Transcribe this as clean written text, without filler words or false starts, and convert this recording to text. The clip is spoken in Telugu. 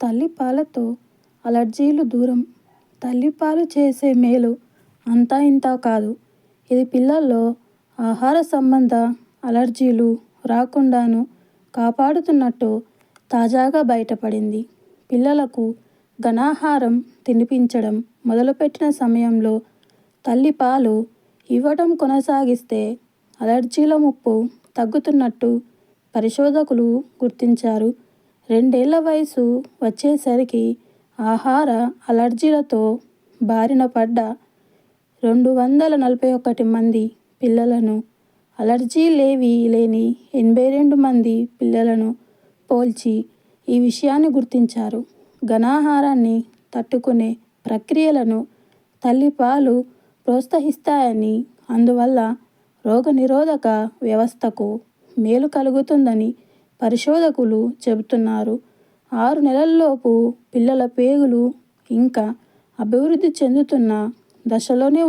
తల్లిపాలతో అలర్జీలు దూరం. తల్లిపాలు చేసే మేలు అంతా ఇంతా కాదు. ఇది పిల్లల్లో ఆహార సంబంధ అలర్జీలు రాకుండాను కాపాడుతున్నట్టు తాజాగా బయటపడింది. పిల్లలకు ఘనాహారం తినిపించడం మొదలుపెట్టిన సమయంలో తల్లిపాలు ఇవ్వడం కొనసాగిస్తే అలర్జీల ముప్పు తగ్గుతున్నట్టు పరిశోధకులు గుర్తించారు. 2 ఏళ్ల వయసు వచ్చేసరికి ఆహార అలర్జీలతో బారిన పడ్డ 241 మంది పిల్లలను, అలర్జీలేవీ లేని 82 మంది పిల్లలను పోల్చి ఈ విషయాన్ని గుర్తించారు. ఘనాహారాన్ని తట్టుకునే ప్రక్రియలను తల్లిపాలు ప్రోత్సహిస్తాయని, అందువల్ల రోగనిరోధక వ్యవస్థకు మేలు కలుగుతుందని పరిశోధకులు చెబుతున్నారు. 6 నెలల్లోపు పిల్లల పేగులు ఇంకా అభివృద్ధి చెందుతున్న దశలోనే